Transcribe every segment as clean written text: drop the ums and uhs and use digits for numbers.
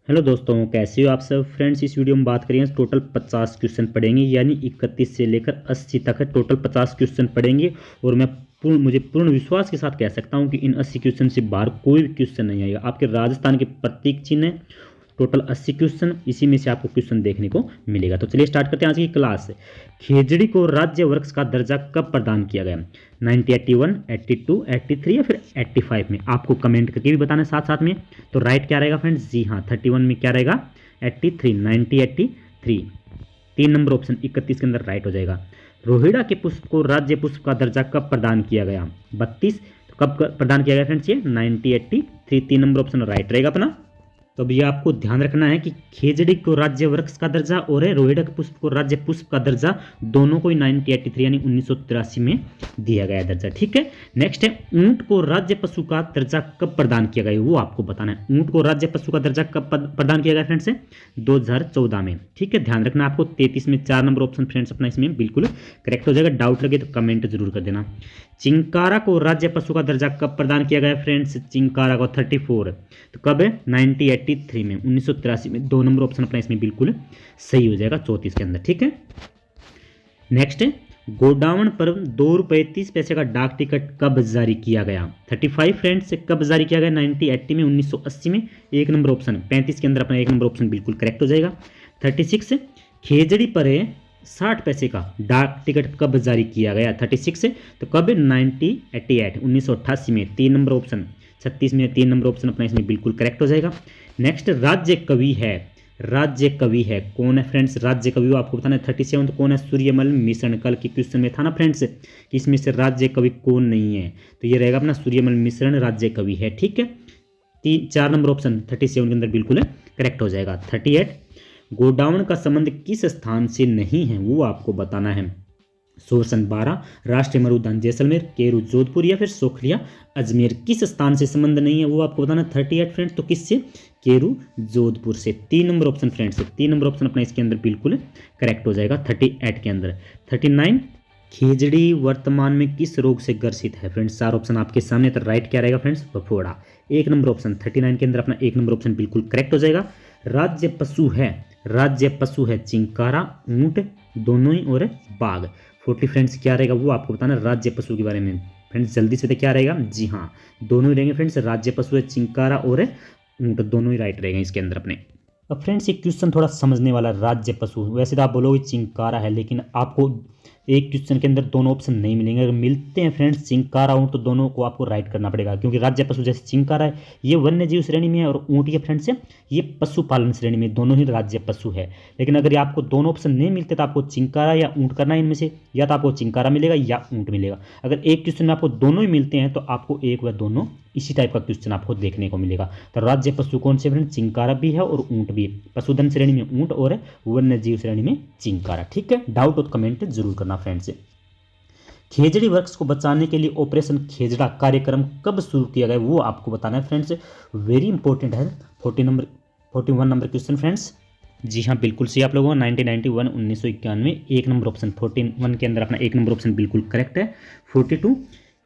Hello दोस्तों, कैसे हो आप सब फ्रेंड्स। इस वीडियो में बात करेंगे टोटल 50 क्वेश्चन पढ़ेंगे, यानी 31 से लेकर 80 तक है। टोटल 50 क्वेश्चन पढ़ेंगे और मुझे पूर्ण विश्वास के साथ कह सकता हूं कि इन 80 क्वेश्चन से बाहर कोई भी क्वेश्चन नहीं आएगा। आपके राजस्थान के प्रतीक चिन्ह है। टोटल 80 क्वेश्चन, इसी में से आपको क्वेश्चन देखने को मिलेगा। तो चलिए स्टार्ट करते हैं आज की क्लास। खेजड़ी को राज्य वृक्ष का दर्जा कब प्रदान किया गया? 1981, 82, 83 या फिर 85 में? आपको कमेंट करके भी बताना है साथ साथ में। तो राइट क्या रहेगा फ्रेंड्स? जी हाँ, 31 में क्या रहेगा? 83, 1983। 3 नंबर ऑप्शन 31 के अंदर राइट हो जाएगा। रोहिड़ा के पुष्प को राज्य पुष्प का दर्जा कब प्रदान किया गया? 32। तो कब प्रदान किया गया फ्रेंड्स? ये 1983। 3 नंबर ऑप्शन राइट रहेगा अपना। तो अभी आपको ध्यान रखना है कि खेजड़ी को राज्य वृक्ष का दर्जा और रोहिड़ा के पुष्प को राज्य पुष्प का दर्जा, दोनों को 1983 यानी 1983 में दिया गया दर्जा। ठीक है। नेक्स्ट है, ऊंट को राज्य पशु का दर्जा कब प्रदान किया गया? वो आपको बताना है। ऊंट को राज्य पशु का दर्जा कब प्रदान किया गया फ्रेंड्स? 2014 में। ठीक है, ध्यान रखना आपको। 33 में 4 नंबर ऑप्शन फ्रेंड्स अपना इसमें बिल्कुल करेक्ट हो जाएगा। डाउट लगे तो कमेंट जरूर कर देना। चिंकारा को राज्य पशु का दर्जा कब प्रदान किया गया फ्रेंड्स? चिंकारा को 34। तो कब है? 1983 में, 1983 में। 2 नंबर ऑप्शन अपना इसमें बिल्कुल सही हो जाएगा 34 के अंदर। ठीक है। नेक्स्ट है, गोडावण पर 2 रुपये 30 पैसे का डाक टिकट कब जारी किया गया? 35 फ्रेंड्स कब जारी किया गया? 1980 में, 1980 में। 1 नंबर ऑप्शन 35 के अंदर अपना 1 नंबर ऑप्शन बिल्कुल करेक्ट हो जाएगा। 36, खेजड़ी पर 60 पैसे का डाक टिकट कब जारी किया गया? 36 तो कब? 1988, 1988 में। 3 नंबर ऑप्शन 36 में 3 नंबर ऑप्शन अपना इसमें बिल्कुल करेक्ट हो जाएगा। नेक्स्ट, राज्य कवि है। राज्य कवि है कौन है फ्रेंड्स? राज्य कवि आपको बताना है। 37 तो कौन है? सूर्यमल मिश्रण। कल के क्वेश्चन में था ना फ्रेंड्स कि इसमें से राज्य कवि कौन नहीं है, तो ये रहेगा अपना सूर्यमल मिश्रण राज्य कवि है। ठीक है। 4 नंबर ऑप्शन 37 के अंदर बिल्कुल करेक्ट हो जाएगा। 38, गोडाउन का संबंध किस स्थान से नहीं है? वो आपको बताना है। सोरसन 12, राष्ट्रीय मरुद्यान जैसलमेर, केरू जोधपुर या फिर सोखलिया अजमेर। किस स्थान से संबंध नहीं है वो आपको बताना। 38 फ्रेंड्स तो किससे? केरू जोधपुर से। 3 number option friends, 3 number option अपना इसके अंदर बिल्कुल करेक्ट हो जाएगा 38 के अंदर। 39, खेजड़ी वर्तमान में किस रोग से ग्रसित है फ्रेंड्स? 4 ऑप्शन आपके सामने। तो राइट क्या रहेगा फ्रेंड्स? बफोड़ा। 1 नंबर ऑप्शन 39 के अंदर अपना 1 नंबर ऑप्शन बिल्कुल करेक्ट हो जाएगा। राज्य पशु है, राज्य पशु है चिंकारा, ऊंट दोनों ही और बाघ। 40 फ्रेंड्स क्या रहेगा वो आपको बताना राज्य पशु के बारे में। फ्रेंड्स जल्दी से क्या रहेगा? जी हाँ, दोनों ही रहेंगे फ्रेंड्स। राज्य पशु है चिंकारा और ऊंट, दोनों ही राइट रहेंगे इसके अंदर अपने। अब फ्रेंड्स ये क्वेश्चन थोड़ा समझने वाला। राज्य पशु, वैसे तो आप बोलोगे चिंकारा है, लेकिन आपको एक क्वेश्चन के अंदर दोनों ऑप्शन नहीं मिलेंगे। अगर मिलते हैं फ्रेंड्स चिंकारा ऊंट, तो दोनों को आपको राइट करना पड़ेगा, क्योंकि राज्य पशु जैसे चिंकारा है ये वन्य जीव श्रेणी में है, और ऊंट ये फ्रेंड्स है ये पशुपालन श्रेणी में। दोनों ही राज्य पशु है। लेकिन अगर आपको दोनों ऑप्शन नहीं मिलते तो आपको चिंकारा या ऊंट करना है इनमें से, या तो आपको चिंकारा मिलेगा या ऊंट मिलेगा। अगर एक क्वेश्चन में आपको दोनों ही मिलते हैं तो आपको एक व दोनों इसी टाइप का क्वेश्चन आपको देखने को मिलेगा। तो राज्य पशु कौन से फ्रेंड्स? चिंकारा भी है और ऊंट भी है। पशुधन श्रेणी में ऊंट और वन्य जीव श्रेणी में चिंकारा। ठीक है। डाउट और कमेंट जरूर करना फ्रेंड्स। खेजड़ी वृक्ष को बचाने के लिए ऑपरेशन खेजड़ा कार्यक्रम कब शुरू किया गया वो आपको बताना है फ्रेंड्स। वेरी इंपॉर्टेंट है। 41 नंबर क्वेश्चन फ्रेंड्स। जी हाँ, बिल्कुल सही आप लोगों को। 1991, 1991। 1 नंबर ऑप्शन 41 के अंदर अपना 1 नंबर ऑप्शन बिल्कुल करेक्ट है। 42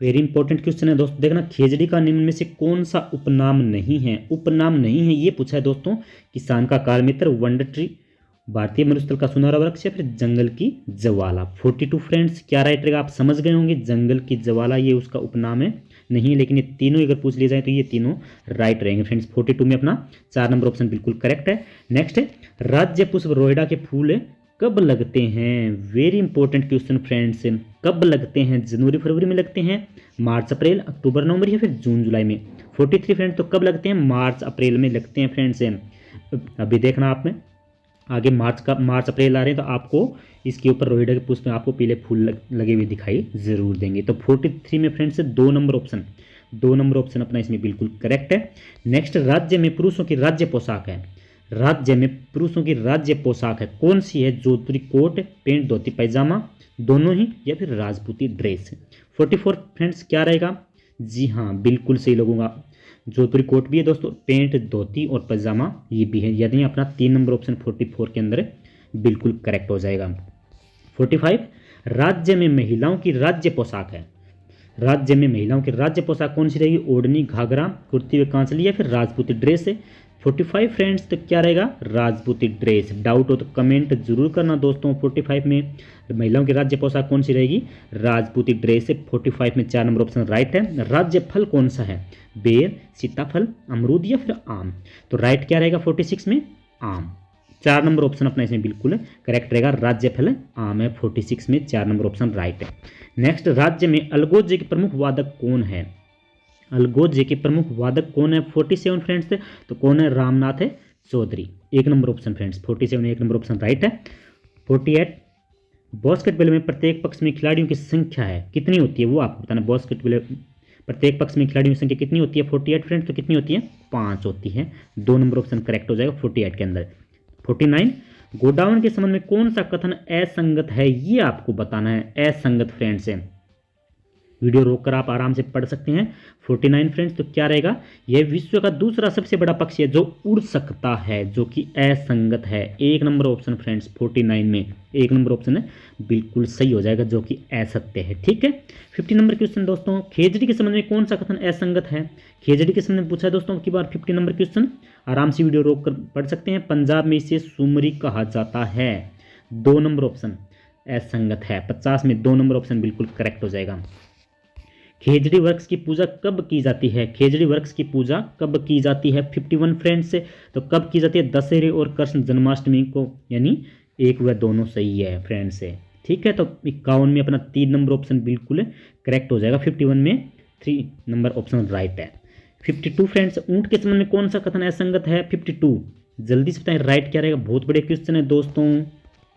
वेरी इंपॉर्टेंट क्वेश्चन है दोस्तों। देखना, खेजड़ी का निम्न में से कौन सा उपनाम नहीं है? उपनाम नहीं है ये पूछा है दोस्तों। किसान का काल मित्र, वंडर ट्री, भारतीय मरुस्थल का सुनहरा वृक्ष या फिर जंगल की ज्वाला। 42 फ्रेंड्स क्या राइट रहेगा? आप समझ गए होंगे। जंगल की ज्वाला ये उसका उपनाम है नहीं, लेकिन ये तीनों अगर पूछ लिए जाए तो ये तीनों राइट रहेंगे फ्रेंड्स। 42 में अपना 4 नंबर ऑप्शन बिल्कुल करेक्ट है। नेक्स्ट है, राज्य पुष्प रोहिड़ा के फूल कब लगते हैं? Very important question friends. कब लगते हैं? जनवरी फरवरी में लगते हैं, मार्च अप्रैल, अक्टूबर नवंबर या फिर जून जुलाई में? 43 फ्रेंड्स तो कब लगते हैं? मार्च अप्रैल में लगते हैं फ्रेंड्स। अभी देखना आप में आगे मार्च अप्रैल आ रहे हैं, तो आपको इसके ऊपर रोहिड़ा के पुष्प में आपको पीले फूल लगे हुए दिखाई जरूर देंगे। तो 43 में फ्रेंड्स 2 नंबर ऑप्शन अपना इसमें बिल्कुल करेक्ट है। नेक्स्ट, राज्य में पुरुषों की राज्य पोशाक है। राज्य में पुरुषों की राज्य पोशाक है कौन सी है? जोधपुरी कोट, पेंट, धोती पैजामा, दोनों ही, या फिर राजपूती ड्रेस। 44 फ्रेंड्स क्या रहेगा? जी हाँ, बिल्कुल सही लगूंगा। जोधपुरी कोट भी है दोस्तों, पेंट, धोती और पैजामा ये भी है। यानी अपना 3 नंबर ऑप्शन 44 के अंदर बिल्कुल करेक्ट हो जाएगा। 45, राज्य में महिलाओं की राज्य पोशाक है। राज्य में महिलाओं की राज्य पोशाक कौन सी रहेगी? ओढ़नी, घाघरा, कुर्ती व कांचली या फिर राजपूती ड्रेस है। 45 फ्रेंड्स तो क्या रहेगा, राजपूती ड्रेस। डाउट हो तो कमेंट जरूर करना दोस्तों। 45 में महिलाओं की राज्य पोशाक कौन सी रहेगी, राजपूती ड्रेस है। 45 में 4 नंबर ऑप्शन राइट है। राज्य फल कौन सा है, बेर, सीताफल, अमरूद या फिर आम। तो राइट क्या रहेगा 46 में, आम। 4 नंबर ऑप्शन अपना इसमें बिल्कुल करेक्ट रहेगा, राज्य फल आम है। 46 में 4 नंबर ऑप्शन राइट है। नेक्स्ट, राज्य में अलगोजे के प्रमुख वादक कौन है, अलगोजे के प्रमुख वादक कौन है। 47 फ्रेंड्स तो कौन है, रामनाथ है Chaudhary. 1 number option friends 47 1 number option right है। 48, बास्केटबॉल में प्रत्येक पक्ष में खिलाड़ियों की संख्या है कितनी होती है, वो आपको बताना। बास्केटबॉल प्रत्येक पक्ष में खिलाड़ियों की संख्या कितनी होती है, 48 फ्रेंड्स तो कितनी होती है, 5 होती है। 2 नंबर ऑप्शन करेक्ट हो जाएगा 48 के अंदर। 49, गोडाउन के संबंध में कौन सा कथन असंगत है, ये आपको बताना है। असंगत फ्रेंड्स है, वीडियो रोककर आप आराम से पढ़ सकते हैं। 49 फ्रेंड्स तो क्या रहेगा, यह विश्व का दूसरा सबसे बड़ा पक्षी है जो उड़ सकता है, जो कि असंगत है। 1 नंबर ऑप्शन फ्रेंड्स 49 में 1 नंबर ऑप्शन है बिल्कुल सही हो जाएगा, जो कि असत्य है। ठीक है। 50 नंबर क्वेश्चन दोस्तों, खेजड़ी के संबंध में कौन सा कथन असंगत है। खेजड़ी के संबंध में पूछा है दोस्तों की बार। 50 नंबर क्वेश्चन आराम से वीडियो रोक कर पढ़ सकते हैं। पंजाब में इसे सुमरी कहा जाता है। 2 नंबर ऑप्शन असंगत है। 50 में 2 नंबर ऑप्शन बिल्कुल करेक्ट हो जाएगा। खेजड़ी वृक्ष की पूजा कब की जाती है, खेजड़ी वृक्ष की पूजा कब की जाती है। 51 फ्रेंड्स तो कब की जाती है, दशहरे और कृष्ण जन्माष्टमी को, यानी एक व दोनों सही है फ्रेंड्स से। ठीक है। तो 51 में अपना 3 नंबर ऑप्शन बिल्कुल करेक्ट हो जाएगा। 51 में 3 नंबर ऑप्शन राइट है। 52 फ्रेंड्स, ऊंट के संबंध में कौन सा कथन असंगत है। 52 जल्दी से बताएं राइट क्या रहेगा, बहुत बड़े क्वेश्चन है दोस्तों,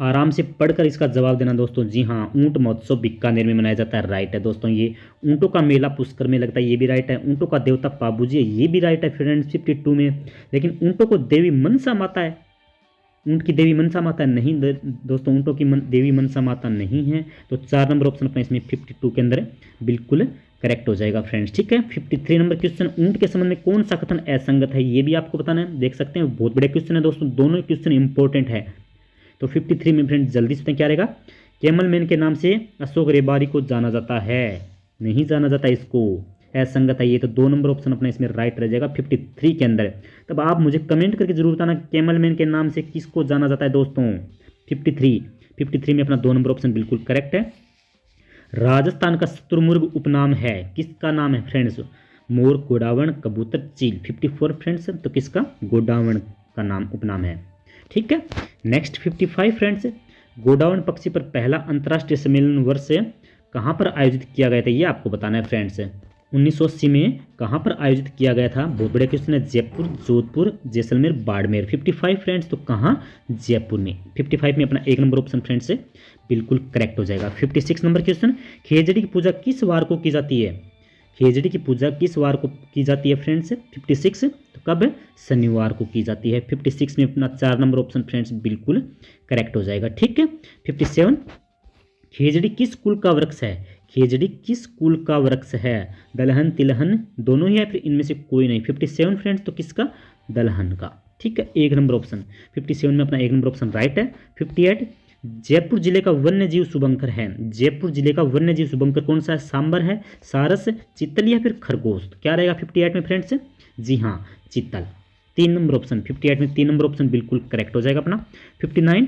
आराम से पढ़कर इसका जवाब देना दोस्तों। जी हाँ, ऊंट महोत्सव बीकानेर में मनाया जाता है, राइट है दोस्तों। ये ऊंटों का मेला पुष्कर में लगता है, ये भी राइट है। ऊंटों का देवता पाबूजी है, ये भी राइट है फ्रेंड्स 52 में। लेकिन ऊंटों को देवी मनसा माता है, ऊंट की देवी मनसा माता नहीं दोस्तों, ऊंटों की देवी मनसा माता नहीं है। तो 4 नंबर ऑप्शन अपना इसमें 52 के अंदर बिल्कुल करेक्ट हो जाएगा फ्रेंड्स। ठीक है। 53 नंबर क्वेश्चन, ऊंट के संबंध में कौन सा कथन असंगत है, ये भी आपको बताना है। देख सकते हैं बहुत बड़े क्वेश्चन है दोस्तों, दोनों क्वेश्चन इंपॉर्टेंट है। तो 53 में फ्रेंड्स जल्दी से क्या रहेगा, कैमल मैन के नाम से अशोक रेबारी को जाना जाता है, नहीं जाना जाता इसको, असंगत है ये। तो 2 नंबर ऑप्शन अपना इसमें राइट रह जाएगा 53 के अंदर। तब आप मुझे कमेंट करके जरूर बताना कैमल मैन के नाम से किसको जाना जाता है दोस्तों। 53 में अपना 2 नंबर ऑप्शन बिल्कुल करेक्ट है। राजस्थान का शुतुरमुर्ग उपनाम है, किसका नाम है फ्रेंड्स, मोर, गोडावण, कबूतर, चील। 54 फ्रेंड्स तो किसका, गोडावण का नाम उपनाम है। ठीक है। नेक्स्ट 55 फ्रेंड्स, गोडावण पक्षी पर पहला अंतर्राष्ट्रीय सम्मेलन वर्ष कहाँ पर आयोजित किया गया था, ये आपको बताना है फ्रेंड्स। 1980 में कहाँ पर आयोजित किया गया था, बहुत बड़े क्वेश्चन है। जयपुर, जोधपुर, जैसलमेर, बाड़मेर। 55 फ्रेंड्स तो कहाँ, जयपुर में। 55 में अपना 1 नंबर ऑप्शन फ्रेंड्स से बिल्कुल करेक्ट हो जाएगा। 56 नंबर क्वेश्चन, खेजड़ी की पूजा किस वार को की जाती है, खेजड़ी की पूजा किस वार को की जाती है फ्रेंड्स। 56 तो कब, शनिवार को की जाती है। 56 में अपना 4 नंबर ऑप्शन फ्रेंड्स बिल्कुल करेक्ट हो जाएगा। ठीक है। 57, खेजड़ी किस कुल का वृक्ष है, खेजड़ी किस कुल का वृक्ष है, दलहन, तिलहन दोनों ही है, फिर इनमें से कोई नहीं। 57 फ्रेंड्स तो किसका, दलहन का। ठीक है। 1 नंबर ऑप्शन 57 में अपना 1 नंबर ऑप्शन राइट है। 58, जयपुर जिले का वन्य जीव शुभंकर है, जयपुर जिले का वन्य जीव शुभंकर कौन सा है, सांबर है, सारस, चित्तल या फिर खरगोश। तो क्या रहेगा 58 में फ्रेंड्स, जी हाँ चित्तल। 3 नंबर ऑप्शन 58 में 3 नंबर ऑप्शन बिल्कुल करेक्ट हो जाएगा अपना। 59,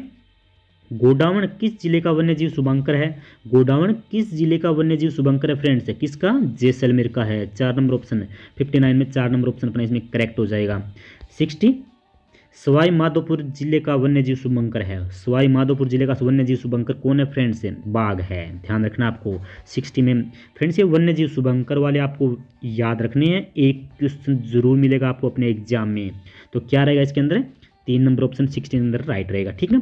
गोडावण किस जिले का वन्य जीव शुभंकर है, गोडावण किस जिले का वन्य जीव शुभंकर है फ्रेंड्स, किसका, जैसलमेर का है। 4 नंबर ऑप्शन है 59 में 4 नंबर ऑप्शन अपना इसमें करेक्ट हो जाएगा। 60, सवाई माधोपुर जिले का वन्य जीव शुभंकर है, सवाई माधोपुर जिले का वन्य जीव शुभंकर कौन है फ्रेंड्स, बाघ है, ध्यान रखना आपको। 60 में फ्रेंड्स ये वन्य जीव शुभंकर वाले आपको याद रखने हैं, एक क्वेश्चन जरूर मिलेगा आपको अपने एग्जाम में। तो क्या रहेगा इसके अंदर, 3 नंबर ऑप्शन 60 के अंदर राइट रहेगा। ठीक है।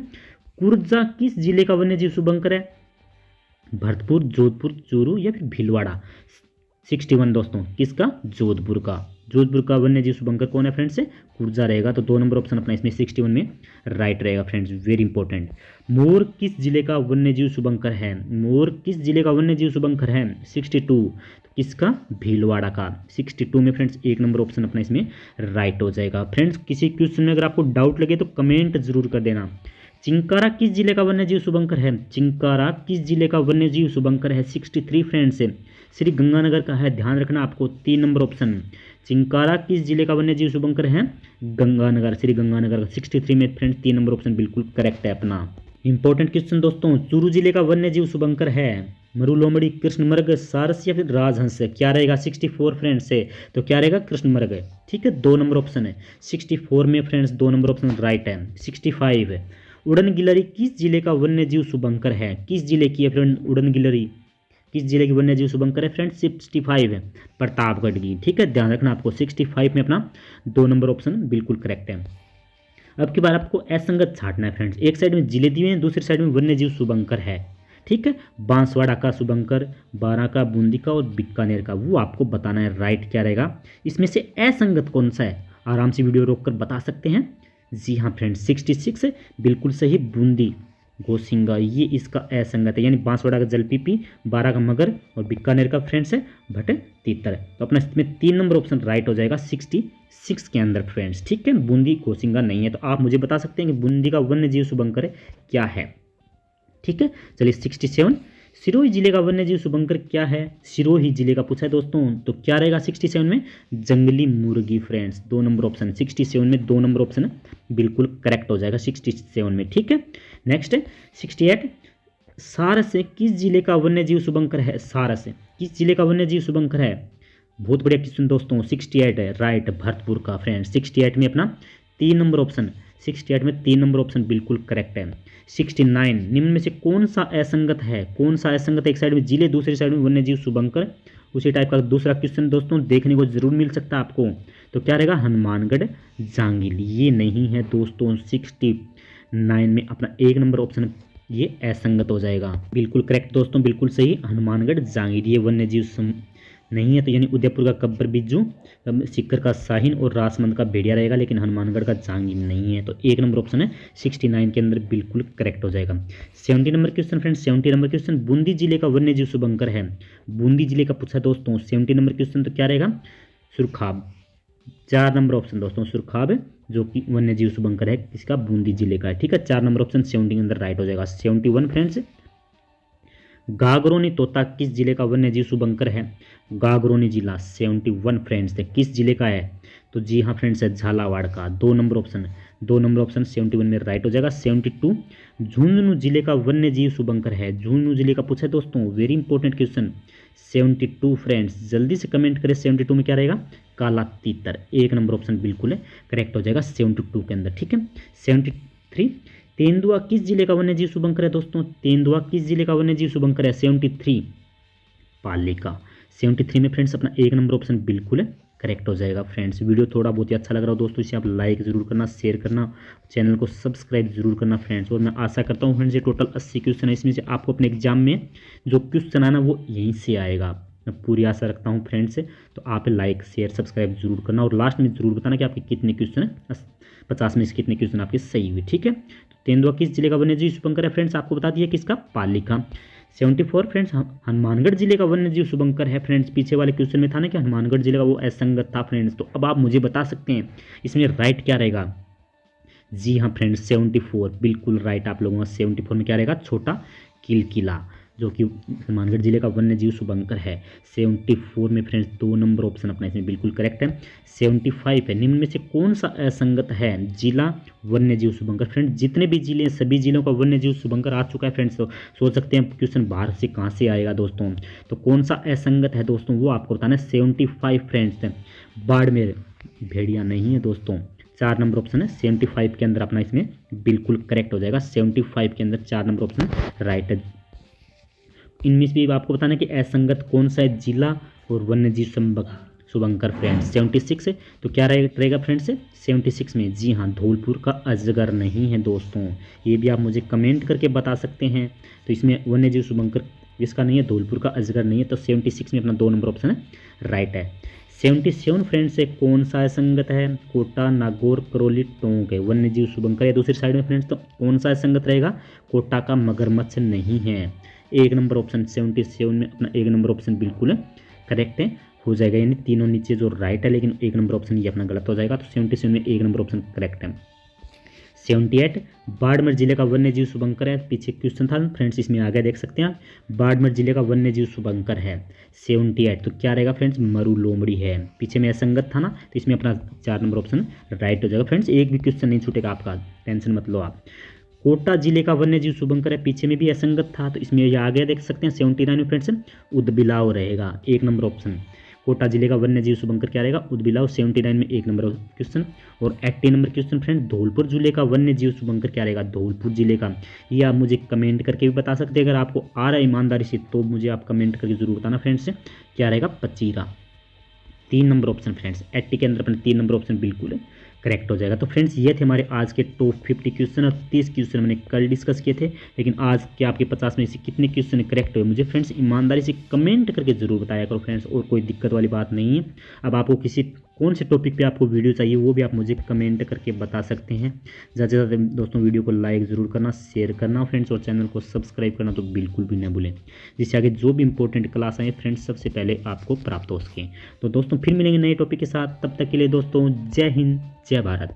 कुर्जा किस जिले का वन्य जीव शुभंकर है, भरतपुर, जोधपुर, चूरू या फिर भीलवाड़ा। 61 दोस्तों किसका, जोधपुर का, जोधपुर का वन्य जीव शुभंकर कौन है फ्रेंड्स, कुर्जा रहेगा। तो 2 नंबर ऑप्शन अपना इसमें 61 में राइट रहेगा फ्रेंड्स, वेरी इंपॉर्टेंट। मोर किस जिले का वन्य जीव शुभंकर है, मोर किस जिले का वन्य जीव शुभंकर है। 62 तो किसका, भीलवाड़ा का। 62 में फ्रेंड्स 1 नंबर ऑप्शन अपना इसमें राइट हो जाएगा। फ्रेंड्स किसी क्वेश्चन में अगर आपको डाउट लगे तो कमेंट जरूर कर देना। चिंकारा किस जिले का वन्य जीव शुभंकर है, चिंकारा किस जिले का वन्य जीव शुभंकर है। 63 फ्रेंड्स श्री गंगानगर का है, ध्यान रखना आपको। 3 नंबर ऑप्शन चिंकारा किस जिले का वन्य जीव शुभंकर है? गंगानगर, श्री गंगानगर। 63 में फ्रेंड्स 3 नंबर ऑप्शन बिल्कुल करेक्ट है अपना। इंपॉर्टेंट क्वेश्चन दोस्तों, चूरू जिले का वन्य जीव शुभंकर है मरुलोमड़ी, कृष्णमृग, सारस या फिर राजहंस? क्या रहेगा? 64 फ्रेंड्स से, तो क्या रहेगा? कृष्णमृग। ठीक है, 2 नंबर ऑप्शन है 64 में फ्रेंड्स, 2 नंबर ऑप्शन राइट है। 65 है, उड़न गिलहरी किस जिले का वन्य जीव शुभंकर है? किस जिले की है फ्रेंड उड़न गिलहरी? किस जिले की वन्य जीव शुभंकर है फ्रेंड्स? 65 है, प्रतापगढ़ की। ठीक है, ध्यान रखना आपको 65 में अपना 2 नंबर ऑप्शन बिल्कुल करेक्ट है। अब की बार आपको असंगत छांटना है फ्रेंड्स। एक साइड में जिले दिए हैं, दूसरी साइड में वन्य जीव शुभंकर है। ठीक है, बांसवाड़ा का शुभंकर, बारां का, बूंदी का और बीकानेर का, वो आपको बताना है राइट क्या रहेगा। इसमें से असंगत कौन सा है? आराम से वीडियो रोककर बता सकते हैं। जी हाँ फ्रेंड्स, 66 है बिल्कुल सही, बूंदी गोसिंगा, ये इसका असंगत है। यानी बांसवाड़ा का जलपीपी, बारां का मगर और बीकानेर का फ्रेंड्स है भट तीतर। तो अपना इसमें 3 नंबर ऑप्शन राइट हो जाएगा 66 के अंदर फ्रेंड्स। ठीक है, बूंदी गोसिंगा नहीं है। तो आप मुझे बता सकते हैं कि बूंदी का वन्य जीव शुभंकर क्या है? ठीक है, चलिए 67, सिरोही जिले का वन्य जीव शुभंकर क्या है? सिरोही जिले का पूछा है दोस्तों, तो क्या रहेगा 67 में? जंगली मुर्गी फ्रेंड्स, 2 नंबर ऑप्शन। 67 में 2 नंबर ऑप्शन बिल्कुल करेक्ट हो जाएगा 67 में। ठीक है, नेक्स्ट है 68, सारस किस जिले का वन्य जीव शुभंकर है? सारस किस जिले का वन्य जीव शुभंकर है? बहुत बढ़िया क्वेश्चन दोस्तों, 68 है राइट, भरतपुर का फ्रेंड्स। 68 में अपना 3 नंबर ऑप्शन, 68 में 3 नंबर ऑप्शन बिल्कुल करेक्ट है। 69, निम्न में से कौन सा असंगत है? कौन सा असंगत है? एक साइड में जिले, दूसरी साइड में वन्य जीव शुभंकर। उसी टाइप का दूसरा क्वेश्चन दोस्तों देखने को जरूर मिल सकता है आपको। तो क्या रहेगा? हनुमानगढ़ जांगिल, ये नहीं है दोस्तों। 69 में अपना 1 नंबर ऑप्शन ये असंगत हो जाएगा। बिल्कुल करेक्ट दोस्तों, बिल्कुल सही, हनुमानगढ़ जांगिल ये वन्य जीव नहीं है। तो यानी उदयपुर का कब्बर बिज्जू, सीकर का शाहीन और राजमंद का भेड़िया रहेगा, लेकिन हनुमानगढ़ का जांगिल नहीं है। तो 1 नंबर ऑप्शन है 69 के अंदर बिल्कुल करेक्ट हो जाएगा। 70 number question friends, 70 number question, Bundi जिले का वन्य जीव शुभंकर है। बूंदी जिले का पूछा दोस्तों 70 नंबर क्वेश्चन, तो क्या रहेगा? सुरखाब, 4 नंबर ऑप्शन दोस्तों सुरखाब, जो कि वन्य जीव शुभंकर है इसका बूंदी जिले का है। ठीक है, 4 नंबर ऑप्शन 70 के अंदर राइट हो जाएगा। 71 फ्रेंड्स, गागरोनी तोता किस जिले का वन्य जीव शुभंकर है? गागरोनी जिला 71 फ्रेंड्स किस जिले का है? तो जी हाँ फ्रेंड्स है झालावाड़ का। 2 नंबर ऑप्शन, 2 नंबर ऑप्शन 71 में राइट हो जाएगा। 72, झुंझुनू जिले का वन्य जीव शुभंकर है। झुंझुनू जिले का पूछा है दोस्तों, वेरी इंपॉर्टेंट क्वेश्चन। 72 फ्रेंड्स, जल्दी से कमेंट करें 72 में क्या रहेगा? काला तीतर, 1 नंबर ऑप्शन बिल्कुल है करेक्ट हो जाएगा 72 के अंदर। ठीक है, 73, तेंदुआ किस जिले का वन्य जीव शुभंकर है दोस्तों? तेंदुआ किस जिले का वन्य जीव शुभंकर है? 73 पालिका। 73 में फ्रेंड्स अपना 1 नंबर ऑप्शन बिल्कुल है करेक्ट हो जाएगा फ्रेंड्स। वीडियो थोड़ा बहुत ही अच्छा लग रहा हो दोस्तों, इसे आप लाइक जरूर करना, शेयर करना, चैनल को सब्सक्राइब जरूर करना फ्रेंड्स। और मैं आशा करता हूँ फ्रेंड्स ये टोटल 80 क्वेश्चन है, इसमें से आपको अपने एग्जाम में जो क्वेश्चन आना वो यहीं से आएगा, मैं पूरी आशा रखता हूँ फ्रेंड्स। तो आप लाइक शेयर सब्सक्राइब जरूर करना और लास्ट में जरूर बताना कि आपके कितने क्वेश्चन है, 50 में से कितने क्वेश्चन आपके सही हुए। ठीक है, तो तेंदुआ किस जिले का वन्य जीव शुभंकर है फ्रेंड्स? आपको बता दिया किसका? पालिका। 74 फ्रेंड्स, हनुमानगढ़ जिले का वन्य जीव शुभंकर है फ्रेंड्स। पीछे वाले क्वेश्चन में था ना कि हनुमानगढ़ जिले का वो असंगत था फ्रेंड्स। तो अब आप मुझे बता सकते हैं इसमें राइट क्या रहेगा? जी हाँ फ्रेंड्स 74 बिल्कुल राइट आप लोगों का। 74 में क्या रहेगा? छोटा किलकिला, जो कि हनुमानगढ़ जिले का वन्य जीव शुभंकर है। 74 में फ्रेंड्स 2 नंबर ऑप्शन अपना इसमें बिल्कुल करेक्ट है। 75 है, निम्न में से कौन सा असंगत है? जिला वन्य जीव शुभंकर। फ्रेंड्स जितने भी जिले हैं सभी जिलों का वन्य जीव शुभंकर आ चुका है फ्रेंड्स। तो सोच सकते हैं क्वेश्चन बाहर से कहाँ से आएगा दोस्तों। तो कौन सा असंगत है दोस्तों वो आपको बताना है। 75 फ्रेंड्स बाड़मेर भेड़िया नहीं है दोस्तों। 4 नंबर ऑप्शन है 75 के अंदर अपना इसमें बिल्कुल करेक्ट हो जाएगा। 75 के अंदर 4 नंबर ऑप्शन राइट है। इनमें से भी आपको बताना कि असंगत कौन सा है? जिला और वन्य जीव शुभंकर फ्रेंड्स। 76 है, तो क्या रहेगा फ्रेंड्स? 76 में जी हाँ धौलपुर का अजगर नहीं है दोस्तों। ये भी आप मुझे कमेंट करके बता सकते हैं। तो इसमें वन्य जीव शुभंकर इसका नहीं है, धौलपुर का अजगर नहीं है। तो 76 में अपना 2 नंबर ऑप्शन है राइट है। 77 फ्रेंड्स से कौन सा असंगत है? कोटा, नागौर, करौली, टोंक है वन्य जीव शुभंकर है। दूसरी साइड में फ्रेंड्स तो कौन सा असंगत रहेगा? कोटा का मगरमच्छ नहीं है। 1 नंबर ऑप्शन 77 में अपना 1 नंबर ऑप्शन बिल्कुल करेक्ट है हो जाएगा। यानी तीनों नीचे जो राइट है, लेकिन 1 नंबर ऑप्शन ये अपना गलत हो जाएगा। तो 77 में 1 नंबर ऑप्शन करेक्ट है। 78 बाड़मेर जिले का वन्य जीव शुभंकर है, पीछे क्वेश्चन था फ्रेंड्स, इसमें आगे देख सकते हैं आप, बाड़मेर जिले का वन्य जीव शुभंकर है 78। तो क्या रहेगा फ्रेंड्स, मरु लोमड़ी है। पीछे में असंगत था ना, तो इसमें अपना 4 नंबर ऑप्शन राइट हो जाएगा फ्रेंड्स। एक भी क्वेश्चन नहीं छूटेगा आपका, टेंशन मत लो आप। कोटा जिले का वन्य जीव शुभंकर है, पीछे में भी असंगत था, तो इसमें ये आगे देख सकते हैं 79 फ्रेंड्स उदबिलाव रहेगा, 1 नंबर ऑप्शन। कोटा जिले का वन्य जीव शुभंकर क्या रहेगा, उदबिलाव, 79 में 1 नंबर क्वेश्चन। और 80 नंबर क्वेश्चन फ्रेंड, धौलपुर जिले का वन्य जीव शुभंकर क्या रहेगा, धौलपुर जिले का। ये आप मुझे कमेंट करके भी बता सकते हैं, अगर आपको आ रहा है ईमानदारी से तो मुझे आप कमेंट करके जरूर बताना फ्रेंड्स, क्या रहेगा, पचीरा, 3 नंबर ऑप्शन फ्रेंड्स। 80 के अंदर अपने 3 नंबर ऑप्शन बिल्कुल करेक्ट हो जाएगा। तो फ्रेंड्स ये थे हमारे आज के टॉप 50 क्वेश्चन, और 30 क्वेश्चन मैंने कल डिस्कस किए थे, लेकिन आज के आपके 50 में से कितने क्वेश्चन करेक्ट हुए मुझे फ्रेंड्स ईमानदारी से कमेंट करके जरूर बताया करो फ्रेंड्स, और कोई दिक्कत वाली बात नहीं है। अब आपको किसी कौन से टॉपिक पे आपको वीडियो चाहिए वो भी आप मुझे कमेंट करके बता सकते हैं। ज़्यादा से ज़्यादा दोस्तों वीडियो को लाइक ज़रूर करना, शेयर करना फ्रेंड्स, और चैनल को सब्सक्राइब करना तो बिल्कुल भी न भूलें, जिससे आगे जो भी इंपॉर्टेंट क्लास आए फ्रेंड्स सबसे पहले आपको प्राप्त हो सकें। तो दोस्तों फिर मिलेंगे नए टॉपिक के साथ, तब तक के लिए दोस्तों जय हिंद जय भारत।